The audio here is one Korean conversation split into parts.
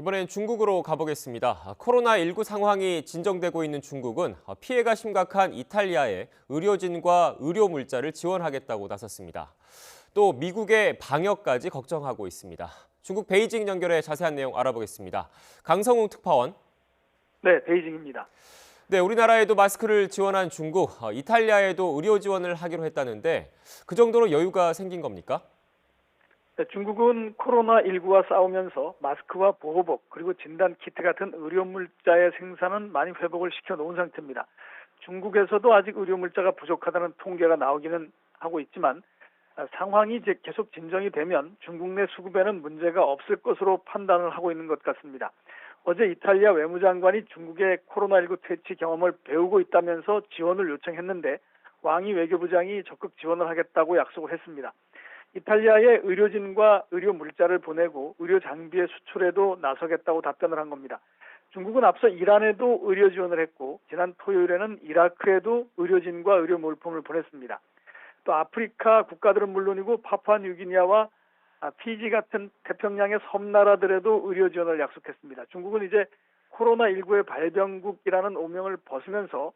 이번엔 중국으로 가보겠습니다. 코로나19 상황이 진정되고 있는 중국은 피해가 심각한 이탈리아에 의료진과 의료 물자를 지원하겠다고 나섰습니다. 또 미국의 방역까지 걱정하고 있습니다. 중국 베이징 연결해 자세한 내용 알아보겠습니다. 강성웅 특파원. 네, 베이징입니다. 네, 우리나라에도 마스크를 지원한 중국, 이탈리아에도 의료 지원을 하기로 했다는데 그 정도로 여유가 생긴 겁니까? 네, 중국은 코로나19와 싸우면서 마스크와 보호복 그리고 진단 키트 같은 의료 물자의 생산은 많이 회복을 시켜놓은 상태입니다. 중국에서도 아직 의료 물자가 부족하다는 통계가 나오기는 하고 있지만 상황이 이제 계속 진정이 되면 중국 내 수급에는 문제가 없을 것으로 판단을 하고 있는 것 같습니다. 어제 이탈리아 외무장관이 중국의 코로나19 퇴치 경험을 배우고 있다면서 지원을 요청했는데 왕이 외교부장이 적극 지원을 하겠다고 약속을 했습니다. 이탈리아에 의료진과 의료 물자를 보내고 의료 장비의 수출에도 나서겠다고 답변을 한 겁니다. 중국은 앞서 이란에도 의료 지원을 했고 지난 토요일에는 이라크에도 의료진과 의료 물품을 보냈습니다. 또 아프리카 국가들은 물론이고 파푸아뉴기니아와 피지 같은 태평양의 섬나라들에도 의료 지원을 약속했습니다. 중국은 이제 코로나19의 발병국이라는 오명을 벗으면서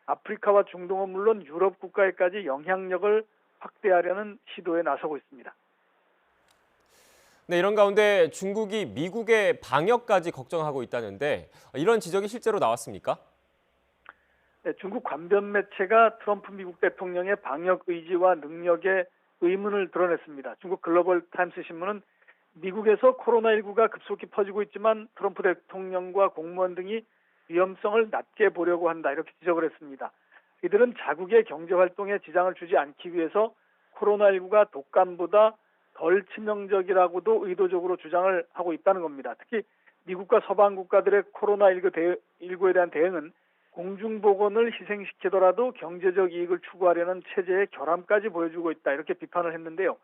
아프리카와 중동은 물론 유럽 국가에까지 영향력을 확대하려는 시도에 나서고 있습니다. 네, 이런 가운데 중국이 미국의 방역까지 걱정하고 있다는데 이런 지적이 실제로 나왔습니까? 네, 중국 관변 매체가 트럼프 미국 대통령의 방역 의지와 능력에 의문을 드러냈습니다. 중국 글로벌 타임스 신문은 미국에서 코로나19가 급속히 퍼지고 있지만 트럼프 대통령과 공무원 등이 위험성을 낮게 보려고 한다 이렇게 지적을 했습니다. 이들은 자국의 경제활동에 지장을 주지 않기 위해서 코로나19가 독감보다 덜 치명적이라고도 의도적으로 주장을 하고 있다는 겁니다. 특히 미국과 서방 국가들의 코로나19에 대한 대응은 공중보건을 희생시키더라도 경제적 이익을 추구하려는 체제의 결함까지 보여주고 있다 이렇게 비판을 했는데요.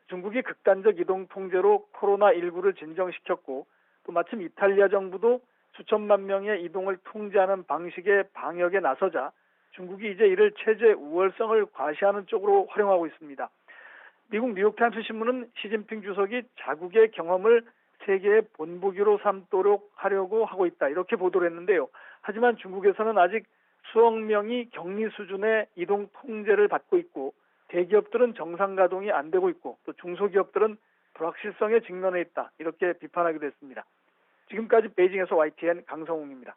중국이 극단적 이동 통제로 코로나19를 진정시켰고 또 마침 이탈리아 정부도 수천만 명의 이동을 통제하는 방식의 방역에 나서자 중국이 이제 이를 체제 우월성을 과시하는 쪽으로 활용하고 있습니다. 미국 뉴욕타임스 신문은 시진핑 주석이 자국의 경험을 세계의 본보기로 삼도록 하려고 하고 있다 이렇게 보도를 했는데요. 하지만 중국에서는 아직 수억 명이 격리 수준의 이동 통제를 받고 있고 대기업들은 정상 가동이 안 되고 있고 또 중소기업들은 불확실성에 직면해 있다 이렇게 비판하기도 했습니다. 지금까지 베이징에서 YTN 강성웅입니다.